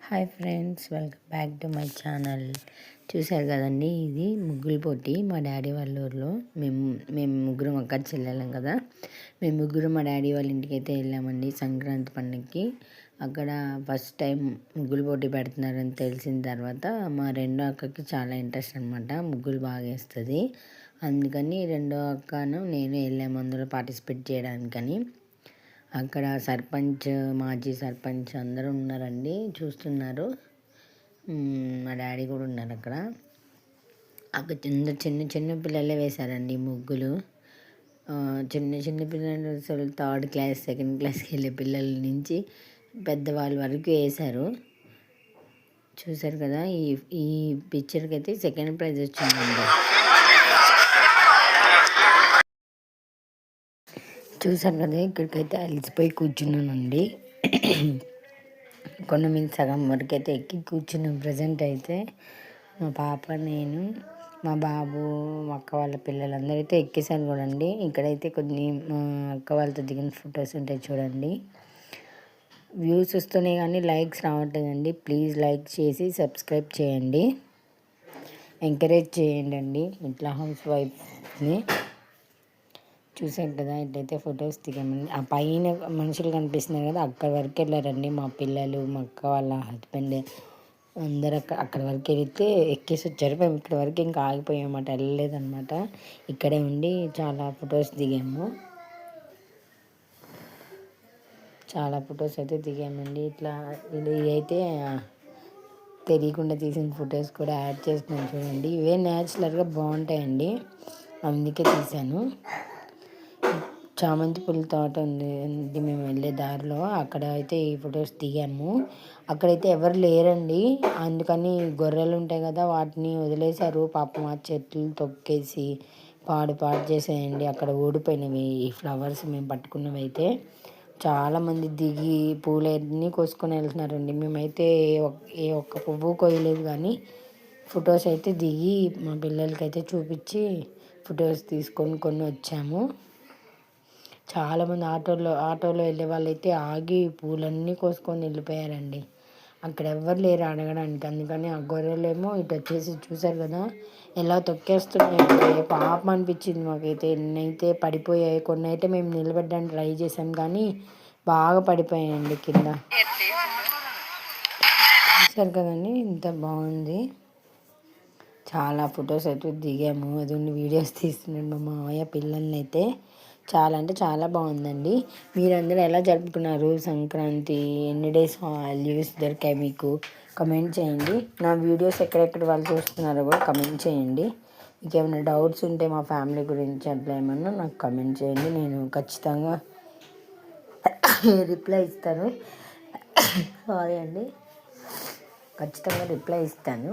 Hi friends, welcome back to my channel. చూశారు కదండి, ఇది ముగ్గుల పోటీ మా డాడీ వాళ్ళ ఊర్లో. మేము ముగ్గురం అక్క చెల్లెళ్ళం కదా. మేము ముగ్గురు మా డాడీ వాళ్ళ ఇంటికి అయితే వెళ్ళామండి సంక్రాంతి పండుగకి. అక్కడ ఫస్ట్ టైం ముగ్గుల పోటీ పెడుతున్నారని తెలిసిన తర్వాత మా రెండో అక్కకి చాలా ఇంట్రెస్ట్ అనమాట, ముగ్గులు బాగా వేస్తుంది. అందుకని రెండో అక్కను నేను వెళ్ళాము అందులో పార్టిసిపేట్ చేయడానికని. అక్కడ సర్పంచ్, మాజీ సర్పంచ్ అందరూ ఉన్నారండి, చూస్తున్నారు. మా డాడీ కూడా ఉన్నారు అక్కడ. అక్కడ చిన్న చిన్న పిల్లలే వేశారండి ముగ్గులు. చిన్న చిన్న పిల్లలు అసలు థర్డ్ క్లాస్, సెకండ్ క్లాస్కి వెళ్ళే పిల్లల నుంచి పెద్దవాళ్ళ వరకు వేశారు. చూశారు కదా, ఈ పిక్చర్కి అయితే సెకండ్ ప్రైజ్ వచ్చిందండి. చూసాను కదా, ఇక్కడికైతే అలసిపోయి కూర్చున్నానండి. కొండ మీద సగం వరకు అయితే ఎక్కి కూర్చున్నాం. ప్రజెంట్ అయితే మా పాప, నేను, మా బాబు, మా అక్క వాళ్ళ పిల్లలందరూ అయితే ఎక్కేసాను చూడండి. ఇక్కడైతే కొన్ని మా అక్క వాళ్ళతో దిగిన ఫొటోస్ ఉంటాయి చూడండి. వ్యూస్ వస్తున్నాయి కానీ లైక్స్ రావట్లేదండి. ప్లీజ్ లైక్ చేసి సబ్స్క్రైబ్ చేయండి, ఎంకరేజ్ చేయండి అండి ఇట్లా హౌస్ వైఫ్ని. చూసాం కదా, ఇట్లయితే ఫొటోస్ దిగామండి. ఆ పైన మనుషులు కనిపిస్తున్నారు కదా, అక్కడి వరకు వెళ్ళారండి మా పిల్లలు, మా అక్క వాళ్ళ హస్బెండ్ అందరు అక్కడి వరకు వెళితే ఎక్కేసి వచ్చారు. మేము ఇక్కడి వరకు ఇంకా ఆగిపోయామన్నమాట, వెళ్ళలేదన్నమాట. ఇక్కడే ఉండి చాలా ఫొటోస్ దిగాము. చాలా ఫొటోస్ అయితే దిగామండి. ఇది అయితే తెలియకుండా తీసిన ఫొటోస్ కూడా యాడ్ చేస్తున్నాను చూడండి. ఇవే న్యాచురల్గా బాగుంటాయండి, అందుకే తీశాను. చామంతి పూల తోట ఉంది మేము వెళ్ళే దారిలో, అక్కడ అయితే ఈ ఫొటోస్ దిగాము. అక్కడైతే ఎవరు లేరండి, అందుకని గొర్రెలు ఉంటాయి కదా వాటిని వదిలేశారు. పాపం ఆ చెట్లు తొక్కేసి పాడు చేసేయండి. అక్కడ ఓడిపోయినవి ఈ ఫ్లవర్స్ మేము పట్టుకున్నవి అయితే. చాలామంది దిగి పూలన్నీ కోసుకొని వెళ్తున్నారండి. మేమైతే ఏ ఒక్క పువ్వు కొయ్యలేదు, కానీ ఫొటోస్ అయితే దిగి మా పిల్లలకైతే చూపించి ఫొటోస్ తీసుకొని వచ్చాము. చాలామంది ఆటోలో వెళ్ళే వాళ్ళైతే ఆగి పూలన్నీ కోసుకొని వెళ్ళిపోయారండి. అక్కడ ఎవరు లేరు అడగడానికి. అందుకని ఆ గొర్రెలేమో ఇటు వచ్చేసి చూసారు కదా ఎలా తొక్కేస్తున్నాయంటే పాపం అనిపించింది మాకైతే. ఎన్నైతే పడిపోయాయి, కొన్ని అయితే మేము నిలబెట్టడానికి ట్రై చేసాం కానీ బాగా పడిపోయాయండి కింద. చూసారు కదండి, ఇంత బాగుంది. చాలా ఫొటోస్ అయితే దిగాము. అది వీడియోస్ తీస్తున్నాడు మా మామయ్య పిల్లల్ని అయితే. చాలా అంటే చాలా బాగుందండి. మీరందరూ ఎలా జరుపుకున్నారు సంక్రాంతి? ఎన్ని డేస్ లీవ్స్ దొరికాయి మీకు? కమెంట్ చేయండి. నా వీడియోస్ ఎక్కడెక్కడ వాళ్ళు చూస్తున్నారో కూడా కమెంట్ చేయండి. మీకు ఏమైనా డౌట్స్ ఉంటే మా ఫ్యామిలీ గురించి అట్లా ఏమన్నా నాకు కమెంట్ చేయండి, నేను ఖచ్చితంగా రిప్లై ఇస్తాను. సారీ అండి, ఖచ్చితంగా రిప్లై ఇస్తాను.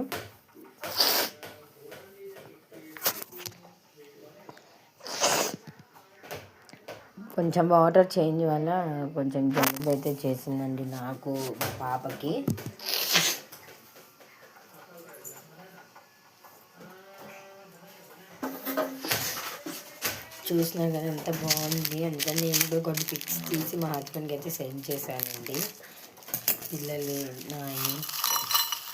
కొంచెం వాటర్ చేంజ్ వల్ల కొంచెం జలుబు అయితే చేసిందండి నాకు, మా పాపకి. చూసినా కదా ఎంత బాగుంది. అందుకని నేను కూడా కొన్ని పిక్స్ తీసి మా హస్బెండ్కి అయితే సెండ్ చేశానండి. పిల్లలు నాయి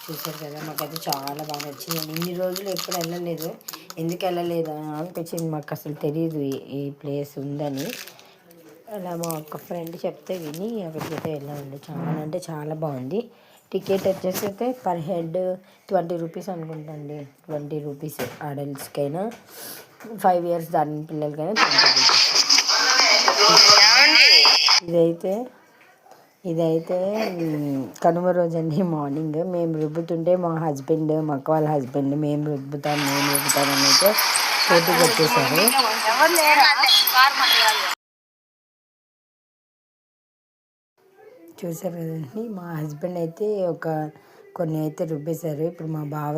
చూసారు కదా, మాకైతే చాలా బాగా నచ్చింది. ఇన్ని రోజులు ఎప్పుడు వెళ్ళలేదు, ఎందుకు వెళ్ళలేదు అనిపించింది. మాకు అసలు తెలియదు ఈ ప్లేస్ ఉందని. అలా మా ఒక్క ఫ్రెండ్ చెప్తే విని అక్కడికైతే వెళ్ళామండి. చాలా అంటే చాలా బాగుంది. టికెట్ వచ్చేసి అయితే పర్ హెడ్ 20 రూపీస్ అనుకుంటాండి. 20 రూపీస్ అడల్ట్స్కైనా, 5 years దాటిన పిల్లలకైనా 20 రూపీస్. ఇదైతే కనుమ రోజు అండి. మార్నింగ్ మేము రుబ్బుతుంటే మా హస్బెండ్, మా అక్క వాళ్ళ హస్బెండ్ మేము రుబ్బుతామని అయితే పోటీకి వచ్చేసారు. చూసారు కదండి, మా హస్బెండ్ అయితే కొన్ని అయితే రుబ్బేశారు. ఇప్పుడు మా బావ